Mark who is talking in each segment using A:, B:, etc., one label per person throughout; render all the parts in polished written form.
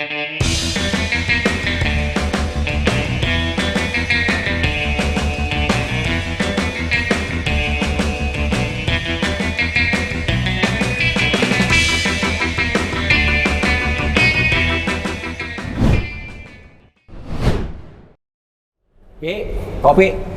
A: Kopi.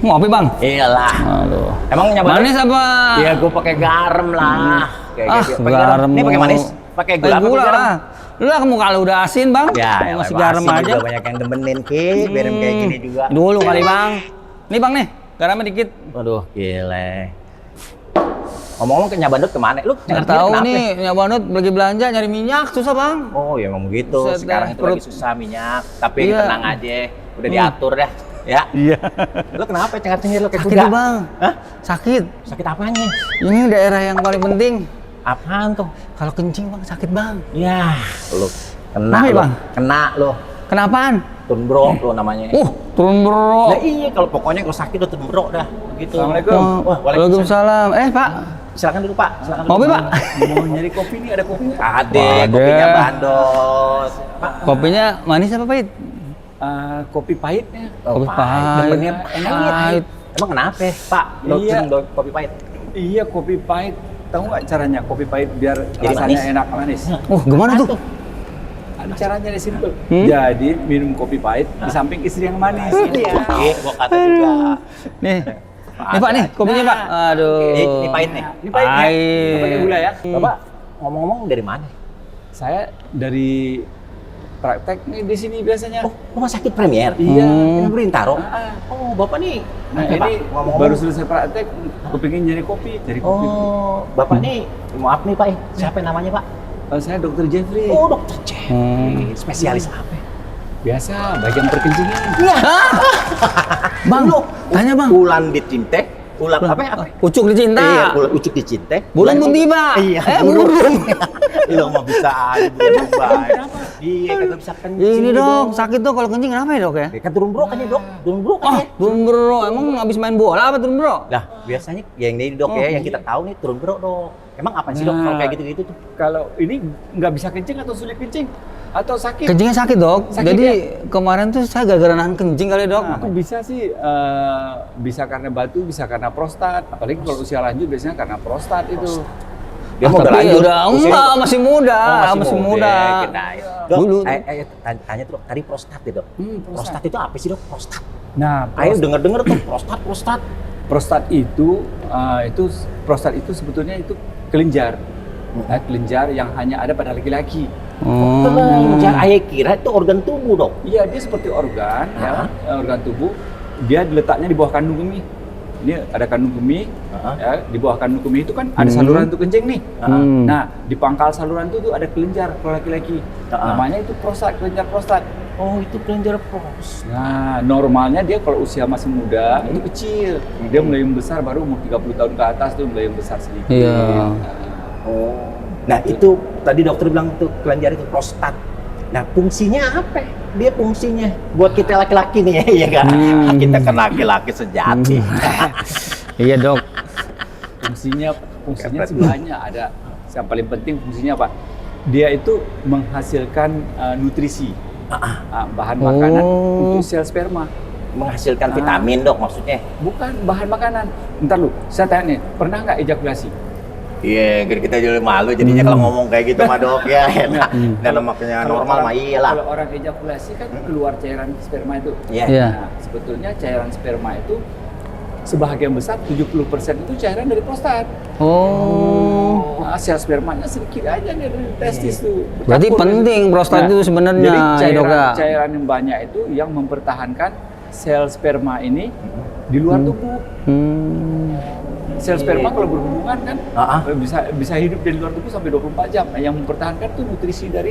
B: Ngopi bang?
A: Iyalah.
B: Aduh.
A: Emang nyoba
B: Manis apa?
A: Iya, gue pakai garam lah.
B: Garam.
A: Ini pakai manis? Pakai gula apa
B: gula
A: garam?
B: lah. Lu lah kamu kalau udah asin bang?
A: Ya,
B: masih garam aja.
A: Juga banyak yang demenin Ki, biar kayak gini juga.
B: Dulu kali bang. Nih bang nih, garamnya dikit.
A: Waduh, gile. Ngomong-ngomong ke Nyabandut kemana? Lu
B: nggak tahu nih, Nyabandut lagi belanja nyari minyak susah bang.
A: Oh ya emang begitu. Sekarang itu lagi susah minyak. Tapi tenang aja, udah diatur dah. Ya?
B: Iya.
A: Lu kenapa cengar-cengir lu kayak
B: kuda? Sakit bang.
A: Hah?
B: Sakit.
A: Sakit apanya?
B: Ini daerah yang paling penting.
A: Apaan tuh?
B: Kalau kencing bang, sakit bang.
A: Ya, lu kena
B: lu.
A: Bang? Kena lu.
B: Kenapaan?
A: Turun bro lu namanya.
B: Turun bro.
A: Nah, iya, kalau pokoknya kalau sakit lu turun bro dah. Begitu.
B: Assalamualaikum. Waalaikumsalam. Pak.
A: Silakan dulu Pak. Silakan.
B: Kopi Pak.
C: Mau nyari kopi nih, ada kopi?
A: Ada, kopinya Bandot.
B: Pak. Kopinya manis apa pahit?
C: Kopi pahitnya.
B: Kopi pahit.
A: Pahit. Emang kenapa Pak? Lo seneng kopi pahit?
C: Iya, kopi pahit. Tahu nggak caranya kopi pahit biar rasanya enak manis?
B: Gimana tuh?
C: Caranya simple. Jadi minum kopi pahit di samping istri yang manis.
A: Iya. Gua kata juga.
B: Nih Pak nih, kopinya Pak. Aduh.
A: Ini pahit nih.
C: Ini pahit ya? Pakai gula ya.
A: Bapak ngomong-ngomong dari mana?
C: Saya dari praktek nih di sini biasanya.
A: Oh, rumah sakit Premier?
C: Iya.
A: Ini Bintaro? Oh, Bapak nih.
C: Nah, ini baru selesai praktek, kepingin nyari kopi.
A: Oh, Bapak nih, maaf nih Pak, siapa namanya Pak?
C: Saya Dr. Jeffrey.
A: Oh, Dr. Jeffrey. Spesialis apa?
C: Biasa, bagian perkencingan.
A: Iya.
B: Bang, tanya bang.
A: Ulan dicinta, ulan apa?
B: Ucuk dicinta.
A: Iya, ulan ucuk dicinta.
B: Burung pun tiba.
A: Iya, burung. Lo mah bisa aja burung baik. Iya, kagak bisa kencing.
B: Ini dok, sakit dok kalau kencing kenapa ya dok ya?
A: Kan turun bro kan ya dok, turun bro kan ya.
B: Turun bro, emang habis main bola apa turun bro?
A: Lah, biasanya yang ini dok ya, yang kita tahu nih turun bro dok. Emang apa sih dok kalau kayak gitu-gitu tuh?
C: Kalau ini nggak bisa kencing atau sulit kencing? Atau sakit?
B: Kencingnya sakit dok,
C: sakit,
B: jadi
C: ya?
B: Kemarin tuh saya gara-gara nahan kencing kali dok.
C: Itu bisa sih, bisa karena batu, bisa karena prostat. Apalagi kalau usia lanjut biasanya karena prostat itu.
A: Dia mau
B: tapi
A: lanjut,
B: udah enggak, masih muda, masih muda.
A: Dok,
B: dulu
A: tanya tuh tadi prostat ya dok. Prostat itu apa sih dok? Prostat.
C: Nah,
A: ayo denger tuh prostat.
C: Prostat itu sebetulnya itu kelenjar. Nah, kelenjar yang hanya ada pada laki-laki.
A: Kelenjar, ayah kira itu organ tubuh dok.
C: Iya, dia seperti organ, ya, organ tubuh. Dia letaknya di bawah kandung kemih. Ini ada kandung kemih, ya, di bawah kandung kemih itu kan ada saluran untuk kencing nih. Nah, di pangkal saluran itu tuh ada kelenjar kalau laki-laki. Namanya itu prostat, kelenjar prostat.
A: Oh, itu kelenjar prostat.
C: Nah, normalnya dia kalau usia masih muda itu kecil. Dia mulai membesar baru umur 30 tahun ke atas tuh mulai membesar sedikit.
B: Iya.
A: Oh. Nah, itu tadi dokter bilang tuh kelenjar itu prostat. Nah, fungsinya apa? Dia fungsinya buat kita laki-laki nih ya kan? Kita kan laki-laki sejati.
B: Iya dok.
C: Fungsinya sebenarnya ada. Yang paling penting fungsinya apa? Dia itu menghasilkan nutrisi, bahan makanan untuk sel sperma.
A: Menghasilkan vitamin dok maksudnya?
C: Bukan bahan makanan. Ntar lu, saya tanya nih, pernah nggak ejakulasi?
A: Iya, kita jadi malu jadinya kalau ngomong kayak gitu mah dok ya. Dan makanya normal mah iyalah.
C: Kalau orang ejakulasi kan keluar cairan sperma itu.
A: Iya.
C: Nah, sebetulnya cairan sperma itu sebagian besar 70% itu cairan dari prostat. Nah, sel spermanya sedikit aja nih dari testis tuh.
B: Berarti penting prostat itu sebenarnya.
C: Jadi cairan yang banyak itu yang mempertahankan sel sperma ini di luar tubuh. Sel sperma kalau berhubungan kan bisa hidup di luar tubuh sampai 24 jam. Nah, yang mempertahankan tuh nutrisi dari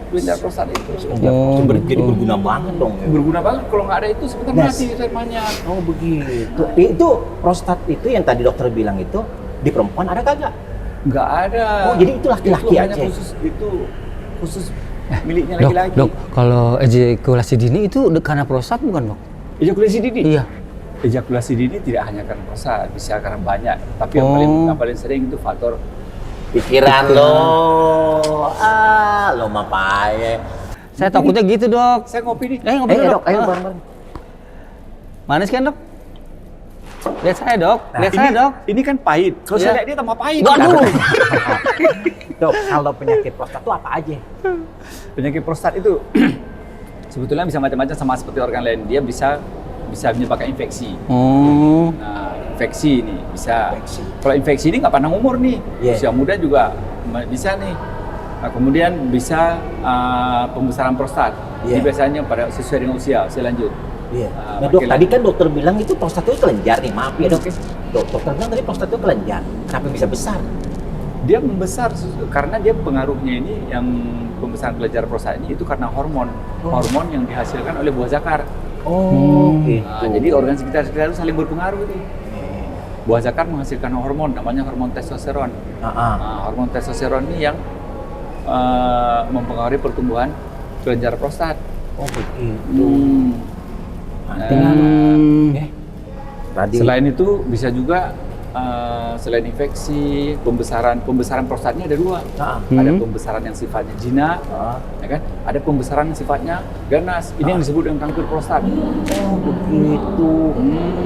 C: kelenjar prostat itu.
A: Jadi berguna banget dong.
C: Berguna banget, kalau nggak ada itu sebentar mati spermanya.
A: Oh begitu. Itu prostat itu yang tadi dokter bilang itu di perempuan ada kagak?
C: Nggak ada.
A: Oh jadi itu laki-laki aja.
C: Khusus miliknya laki-laki.
B: Dok, kalau ejakulasi dini itu karena prostat bukan dok?
C: Ejakulasi dini?
B: Iya.
C: Ejakulasi dini tidak hanya karena prostat, bisa karena banyak. Tapi yang paling sering itu faktor
A: pikiran lo. Lo mah paye.
B: Saya takutnya gitu, Dok.
C: Saya ngopi nih.
B: Ngopi dulu, Dok.
A: Ayo bareng-bareng.
B: Manis kan, Dok? Lihat saya, Dok. Lihat saya, Dok.
C: Ini kan pahit. Kalau saya
B: Iya.
C: lihat dia tambah pahit.
B: Aduh.
A: Dok, kalau penyakit prostat itu apa aja?
C: Penyakit prostat itu sebetulnya bisa macam-macam, sama seperti organ lain. Dia bisa menyebabkan infeksi.
B: Oh.
C: Nah, infeksi ini bisa.
A: Infeksi.
C: Kalau infeksi ini nggak pandang umur nih.
A: Yeah.
C: Usia muda juga bisa nih. Nah, kemudian bisa pembesaran prostat. Ini
A: Yeah.
C: biasanya pada sesuai dengan usia lanjut.
A: Iya.
C: Ah,
A: Nah, Dok,
C: makin
A: tadi kan dokter bilang itu prostat itu kelenjar nih. Maaf ya, Dok. Dokter bilang tadi prostat itu kelenjar. Kenapa bisa besar?
C: Dia membesar karena dia pengaruhnya ini yang pembesaran kelenjar prostat ini itu karena hormon. Hormon yang dihasilkan oleh buah zakar.
A: Oh, gitu.
C: Nah, jadi organ sekitar-sekitar itu saling berpengaruh nih. Buah zakar menghasilkan hormon namanya hormon testosteron. Nah, hormon testosteron ini yang mempengaruhi pertumbuhan kelenjar prostat.
A: Oh, begitu. Tadi
C: Selain itu bisa juga selain infeksi, pembesaran prostatnya ada dua. Ada pembesaran yang sifatnya jinak, ya kan? Ada pembesaran yang sifatnya ganas. Ini yang disebut dengan kanker prostat.
A: Oh, begitu.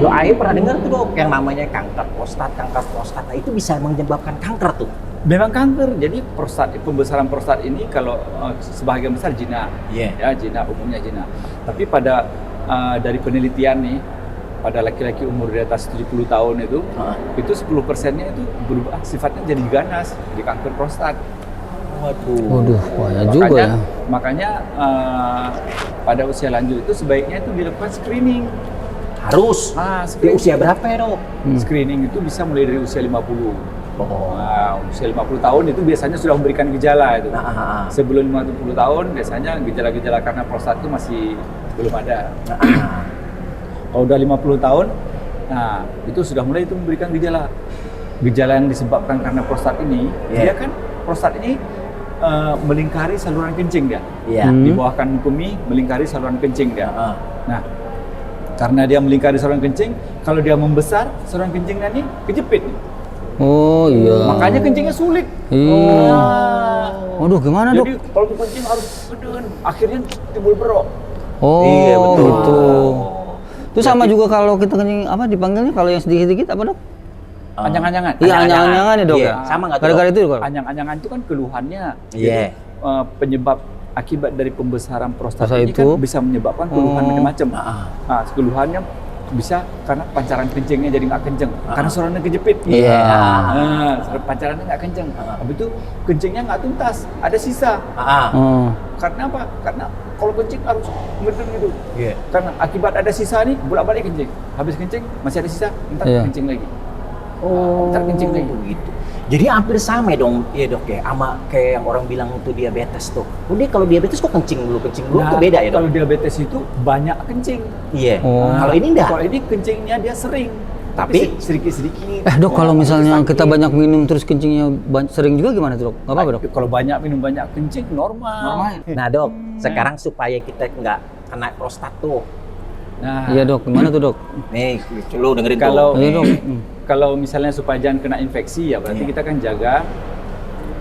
A: Yo, Ayo pernah dengar tuh, Dok, yang namanya kanker prostat. Nah, itu bisa menyebabkan kanker tuh.
C: Memang kanker. Jadi pembesaran prostat ini kalau sebagian besar jinak.
A: Iya.
C: Ya, jinak, umumnya jinak. Tapi pada dari penelitian nih, pada laki-laki umur di atas 70 tahun itu 10%-nya itu berubah sifatnya jadi ganas, jadi kanker prostat.
B: Waduh, bahaya juga ya.
C: Makanya pada usia lanjut itu sebaiknya itu dilakukan screening.
A: Harus. Di usia berapa ya, Dok?
C: Screening itu bisa mulai dari usia 50.
A: Oh.
C: Nah, usia 50 tahun itu biasanya sudah memberikan gejala itu. Sebelum 50 tahun biasanya gejala-gejala karena prostat itu masih belum ada. Kalau udah 50 tahun, nah itu sudah mulai itu memberikan gejala. Gejala yang disebabkan karena prostat ini, dia kan prostat ini melingkari saluran kencing dia. Di bawah kandung kemih melingkari saluran kencing dia. Nah, karena dia melingkari saluran kencing, kalau dia membesar, saluran kencingnya ini kejepit.
B: Oh iya.
C: Makanya kencingnya sulit.
B: Iya. Waduh, gimana, Dok?
C: Jadi kalau kencing harus geden, akhirnya timbul berok.
B: Oh,
A: Iya, betul.
B: gitu. Itu sama juga kalau kita kencing dipanggilnya kalau yang sedikit-sedikit apa, Dok?
C: Anjang-anjangan.
B: Iya, anjang-anjangan ya, Dok ya.
A: Sama nggak tuh,
B: Gara-gara
A: Dok?
B: itu, Dok.
C: Anjang-anjangan itu kan keluhannya.
A: Iya.
C: Jadi, penyebab akibat dari pembesaran prostat
B: Prostat
C: ini
B: itu?
C: kan bisa menyebabkan keluhan macam-macam. Nah, keluhannya bisa karena pancaran kencingnya jadi nggak kenceng, karena salurannya kejepit.
B: Iya.
C: Nah, pancarannya nggak kenceng. Habis itu kencingnya nggak tuntas, ada sisa. Karena apa? Karena kalau kencing harus ngedeng gitu.
A: Iya.
C: Karena akibat ada sisa nih, bolak-balik kencing. Habis kencing masih ada sisa, ntar kencing lagi. Ntar kencing lagi.
A: Gitu. Jadi hampir sama dong, ya, Dok ya, sama kayak yang orang bilang itu diabetes tuh. Udah kalau diabetes kok kencing dulu tuh beda ya, Dok?
C: Kalau diabetes itu banyak kencing.
A: Iya.
B: Oh.
A: Kalau ini enggak.
C: Kalau ini kencingnya dia sering,
A: Tapi
C: sedikit-sedikit.
B: Dok, kalau misalnya
C: sakit.
B: kita banyak minum terus kencingnya sering juga gimana tuh, Dok? Nggak apa-apa, Dok?
C: Kalau banyak minum banyak kencing normal.
A: Nah, Dok, sekarang supaya kita nggak kena prostat tuh.
C: Nah,
B: Iya, Dok. Gimana tuh, Dok?
A: Nih, lu dengerin
C: Kalau-
A: tuh.
B: Iya, Dok.
C: kalau misalnya supaya jangan kena infeksi ya berarti
A: Iya.
C: kita kan jaga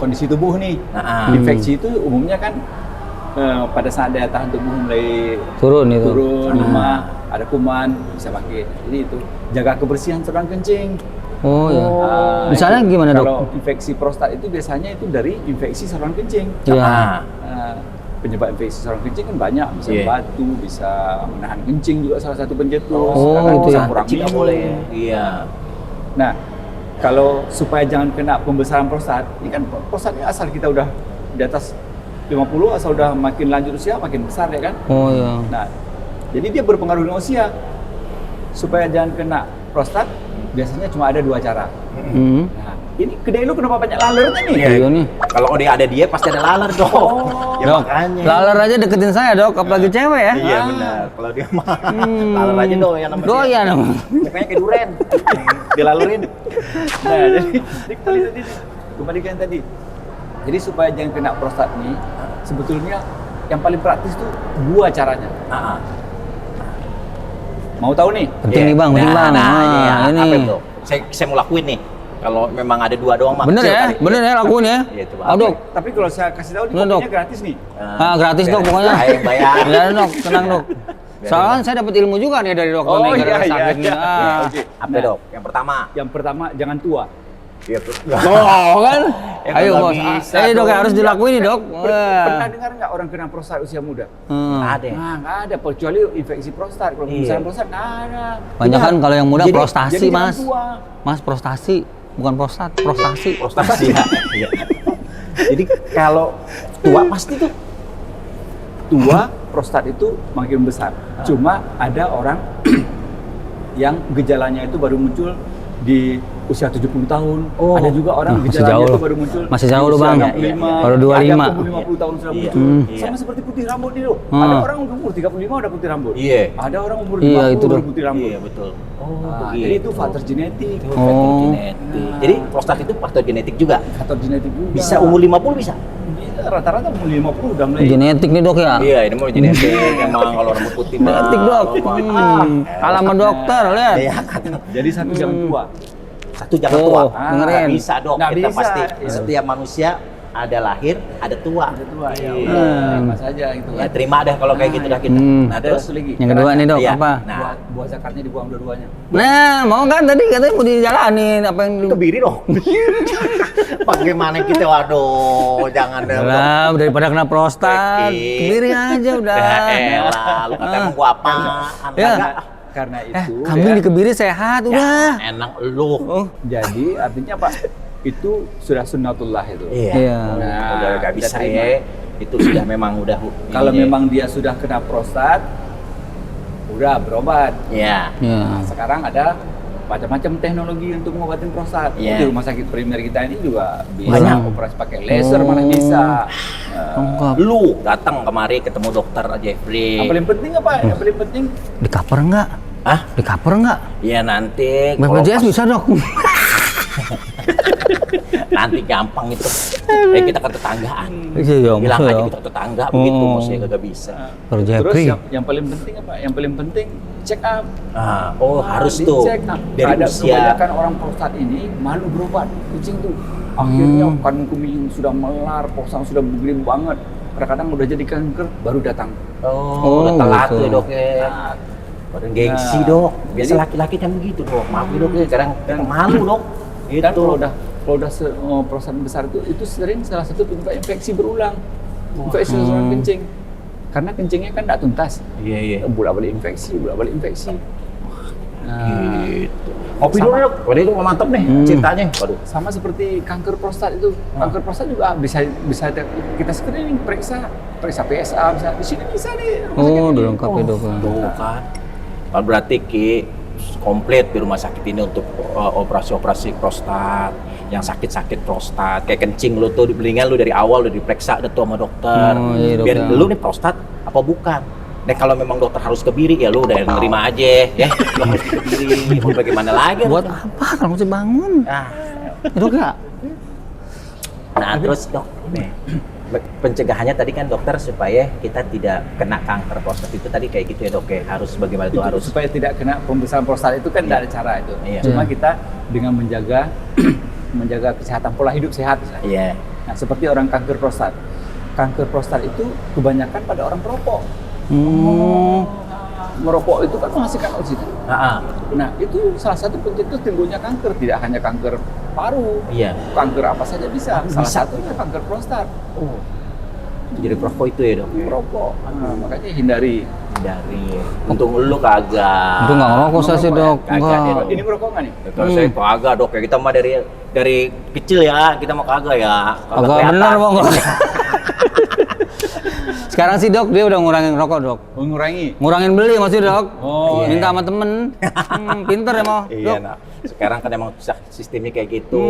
C: kondisi tubuh nih.
A: Nah,
C: Infeksi itu umumnya kan pada saat daya tahan tubuh mulai
B: Turun itu.
C: lemah, ada kuman, bisa bangkit. Jadi itu jaga kebersihan saluran kencing.
B: Oh iya. Misalnya
C: Itu
B: gimana, Dok?
C: Kalau infeksi prostat itu biasanya itu dari infeksi saluran kencing.
B: Iya.
C: Penyebab infeksi saluran kencing kan banyak, bisa
A: Iya.
C: batu, bisa menahan kencing juga salah satu pencetus.
B: Oh,
C: Karena
B: itu
C: bisa
B: ya.
C: kurang
A: Kecil nggak
C: minum.
A: boleh. Iya.
C: Nah, kalau supaya jangan kena pembesaran prostat, ini kan prostatnya asal kita udah di atas 50, asal udah makin lanjut usia makin besar ya kan.
B: Oh iya.
C: Nah, jadi dia berpengaruh dengan usia. Supaya jangan kena prostat, biasanya cuma ada 2 cara. Nah, ini kedai lu kenapa banyak lalernya nih?
B: Iya nih.
A: Kalau ada dia pasti ada laler, Dok. Ya
B: Dok,
A: makanya.
B: laler aja deketin saya, Dok, apalagi cewek ya.
A: Iya benar. Kalau dia mah laler aja doyan sama dia.
B: Doyan emang.
A: Kayaknya kayak duren. Dilalerin.
C: Nah, jadi kembali ke yang tadi. Jadi supaya jangan kena prostat nih, sebetulnya yang paling praktis tuh 2 caranya. Mau tahu nih?
B: Penting nih, Bang, penting, Bang.
A: Nah,
B: Ini.
A: Apa itu? Saya mau lakuin nih. Kalau memang ada 2 doang mah.
B: Bener
A: kecil
B: ya?
A: kali.
B: Bener ya lakuin ya?
A: Iya, coba.
B: Oh, Dok.
C: Tapi kalau saya kasih tahu,
B: Bener,
C: kopinya
B: Dok.
C: gratis nih.
B: Gratis Dok pokoknya.
A: Saya yang bayar.
B: Ya Dok, tenang Dok. Soalnya kan saya dapat ilmu juga nih dari dokter nih gara-gara sakit nih.
C: Oke.
A: Apa
C: Nah,
A: Dok? Yang pertama.
C: Yang pertama, jangan tua.
A: Iya,
B: Oh kan?
A: Ya,
B: Ayo
A: nggak
B: bos.
A: bisa
B: Dok
A: dong.
B: harus dilakuin nih Dok.
C: Pernah dengar nggak orang kena prostat usia muda?
A: Ada.
C: Nah, nggak ada, kecuali infeksi prostat. Kalau
A: Iya.
C: misalnya prostat, nggak ada.
B: Banyak kan kalau yang muda
A: Jadi-
B: prostasi
C: jadi jangan
B: mas.
C: tua.
B: Mas prostasi, bukan prostat, prostasi.
A: Prostasi. Iya. Jadi kalau tua pasti tuh.
C: Tua, prostat itu makin besar. Cuma ada orang yang gejalanya itu baru muncul di usia 70 tahun.
A: Oh.
C: Ada juga orang
B: Masih
C: gejalanya
B: jauh
C: itu
B: loh.
C: baru muncul
B: Masih
C: di
B: jauh loh,
C: usia
B: Bang.
C: 65.
B: Baru 25.
C: Ada yang umur 50 tahun sudah
A: Iya.
C: muncul.
A: Iya.
C: Sama seperti putih rambut nih loh.
B: Hmm.
C: Ada orang umur 35 udah putih rambut.
A: Iya.
C: Ada orang umur
B: Iya,
C: 50
B: itu
C: baru
B: loh.
C: putih rambut.
A: Iya, betul.
C: Nah, jadi itu faktor genetik.
B: Oh.
A: Genetik. Jadi prostat itu faktor genetik juga.
C: Faktor genetik juga.
A: Bisa umur 50 bisa.
C: Bisa, rata-rata umur 50 udah mulai.
B: Genetik nih Dok ya.
A: Iya, ini mau genetik. Emang kalau rambut putih mah.
B: Genetik Dok. Alamat dokter lihat.
A: Iya, kata.
C: Jadi satu jangan tua.
A: Satu jangan
B: Oh,
A: tua.
B: dengerin.
A: Nggak bisa Dok.
C: Nggak
A: Kita
C: bisa.
A: pasti
C: Iya.
A: setiap manusia ada lahir, ada tua.
C: Ada tua ya.
A: Iya.
C: Terima saja gitu
A: Ya,
C: kan.
A: terima deh kalau kayak gitu dah kita. Nah, terus
C: lagi.
B: Yang kedua nih Dok,
A: Iya.
B: apa?
A: Nah,
C: Buah zakatnya dibuang dua-duanya.
B: Nah, mau kan tadi katanya mau dijalanin apa yang
A: kebiri dong. Bagaimana kita, waduh, jangan deh.
B: Lah, daripada kena prostat,
A: Peki.
B: kebiri aja udah.
A: Ya elah, lu kata emang gua apaan?
B: Ya.
A: Kagak.
C: Karena itu
B: Kambing
C: ya,
B: dikebiri sehat udah.
A: Enak lu.
B: Oh,
C: jadi artinya Pak, itu sudah sunnatullah itu.
B: Iya.
A: Nah, udah gak bisa
C: kita terima.
A: ya. Itu sudah memang udah.
C: Kalau
A: ininya.
C: memang dia sudah kena prostat, udah berobat.
A: Ya.
B: Iya.
C: Sekarang ada macam-macam teknologi untuk mengobatin prostat.
A: Iya.
C: Di rumah sakit primer kita ini juga bisa
A: Banyak.
C: operasi pakai laser, malah bisa.
B: Lengkap.
A: Lu datang kemari ketemu dokter Jeffrey.
C: Yang paling penting apa? Yang paling penting
B: Di cover enggak?
A: Hah?
B: Di cover enggak?
A: Ya nanti. kalau
B: BPJS
A: pas-
B: bisa Dok.
A: Nanti gampang itu. Kita ke tetanggaan.
B: Iya, iya,
A: Bilang
B: maksud
A: aja
B: ya.
A: kita ke tetangga begitu,
B: Oh.
A: maksudnya kagak bisa.
B: Baru
C: terus
B: Jeffrey.
C: yang paling penting apa? Yang paling penting check up.
A: Ah, oh harus tuh.
C: Dicek. Nah,
A: Dari
C: ada
A: usia.
C: kebanyakan orang prostat ini malu berobat, kucing tuh. Akhirnya kandung kemih sudah melar, prostat sudah begini banget. Kadang-kadang udah jadi kanker, baru datang.
A: Oh, udah telat
B: gitu.
A: tuh dok ya. Badan gengsi
C: Nah,
A: dok. Biasa
C: jadi-
A: laki-laki kan begitu dok. Maaf ya dok ya. Kadang kita malu dok.
C: Dan
A: Gitu.
C: kalau udah prostat besar itu sering salah satu penyebab infeksi berulang. Infeksi saluran kencing. Karena kencingnya kan tidak tuntas.
A: Iya iya.
C: Bolak-balik infeksi, bolak-balik infeksi. Nah,
A: Gitu. Ngopi dulu dok. Waduh itu mantap nih ceritanya. Waduh.
C: sama seperti kanker prostat itu. Kanker prostat juga bisa kita screening, periksa PSA bisa. Di sini bisa nih. rumah sakit
B: Oh,
C: ini.
B: udah lengkap ya Dok.
A: Tuh kan. Kalau berarti Ki komplit di rumah sakit ini untuk operasi-operasi prostat, yang sakit-sakit prostat, kayak kencing lu tuh mendingan lu dari awal udah diperiksa deh tuh sama dokter.
B: Oh, iya,
A: Biar
B: dokter.
A: lu nih prostat apa bukan. Nah kalau memang dokter harus kebiri ya lu udah nerima aja ya. Lu harus kebiri, mau bagaimana lagi?
B: Buat apa kalau mesti bangun?
A: Nah,
B: Ya, Dok ya?
A: nah terus dok, nih pencegahannya tadi kan dokter supaya kita tidak kena kanker prostat itu tadi kayak gitu ya dok ya, harus bagaimana tuh
C: Itu
A: harus
C: supaya tidak kena pembesaran prostat itu kan tidak ada cara itu.
A: Iya.
C: Cuma
B: Iya.
C: kita dengan menjaga menjaga kesehatan pola hidup sehat. misalnya.
A: iya.
C: Nah, seperti orang kanker prostat. Kanker prostat itu kebanyakan pada orang perokok. Merokok itu kan menghasilkan oksigen.
A: Ah, ah.
C: Nah, itu salah satu pencetus timbulnya kanker. Tidak hanya kanker paru,
A: Iya.
C: kanker apa saja bisa. Salah
A: Bisa.
C: satunya kanker prostat.
A: Oh. Jadi perokok itu ya dok?
C: Merokok. Nah, makanya hindari.
A: Dari untung lu kagak.
B: Itu nggak ngerokok saya sih Dok.
A: Kagak
B: Enggak.
A: dia, Dok.
C: Ini merokok nggak nih?
A: Kalau saya kagak dok, ya kita mah dari kecil ya, kita mah kagak ya.
B: Agak
A: kelihatan.
B: benar Bang. Sekarang sih Dok, dia udah ngurangin rokok Dok.
C: Mengurangi.
B: Ngurangin beli maksudnya Dok.
C: Oh,
B: Minta sama temen. Pinter ya mau
A: Iya,
B: Dok.
A: nah. Sekarang kan emang susah sistemnya kayak gitu.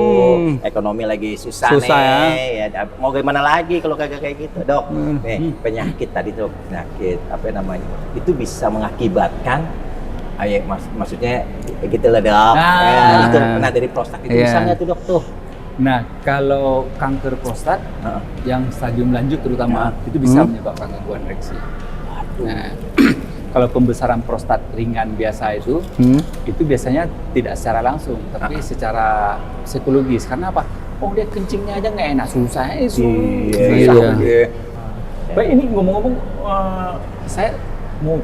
A: Ekonomi lagi susah,
B: Susah
A: nih. Ya, mau gimana lagi kalau kagak kayak gitu, Dok? Nih, penyakit tadi tuh, penyakit apa namanya? Itu bisa mengakibatkan maksudnya kayak gitu lah, Dok.
C: Nah.
A: Itu nah dari prostat itu
B: Iya.
A: bisa nggak tuh, Dok tuh?
C: Nah, kalau kanker prostat yang stadium lanjut terutama itu bisa menyebabkan gangguan ereksi. Nah, Kalau pembesaran prostat ringan biasa itu biasanya tidak secara langsung, tapi secara psikologis. Karena apa? Oh dia kencingnya aja nggak enak, susah.
B: Iya.
C: Baik, ini ngomong-ngomong, saya mau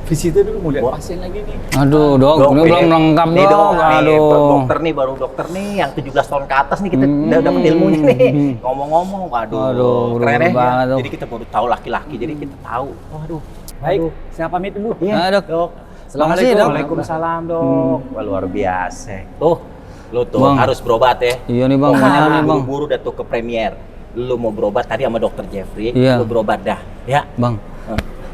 C: visiter dulu, mau lihat pasien lagi nih.
B: Aduh dok, ini belum lengkap
A: nih,
B: dok. Aduh.
A: Baru dokter nih yang 17 tahun ke atas nih, kita udah dapet ilmunya nih. Ngomong-ngomong,
B: Aduh,
A: keren ya.
B: banget, Dok.
A: Jadi kita baru tahu laki-laki, jadi kita tahu. Waduh.
C: Baik, saya pamit dulu.
B: Iya, Dok.
C: Assalamualaikum.
B: Dok.
A: Waalaikumsalam dok. Wah, luar biasa. Tuh, lu tuh
B: Bang.
A: harus berobat ya.
B: Iya nih bang,
A: Pokoknya
B: mana nih bang?
A: buru-buru dah tuh ke premier. Lu mau berobat tadi sama dokter Jeffrey,
B: Iya.
A: lu berobat dah, ya.
B: Bang,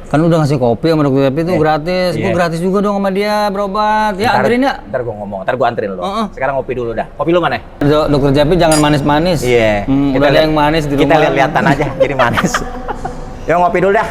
B: kan udah ngasih kopi sama dokter Jeffrey itu gratis. Gua
A: Iya.
B: gratis juga dong sama dia berobat. Ya anterin ya.
A: Ntar gua ngomong, ntar gua anterin lu. Sekarang ngopi dulu dah. Kopi lu mana?
B: Dokter Jeffrey jangan manis-manis.
A: Iya.
B: Udah ada yang manis di rumah.
A: Kita lihat-lihatan aja, jadi manis. Yuk ngopi dulu dah.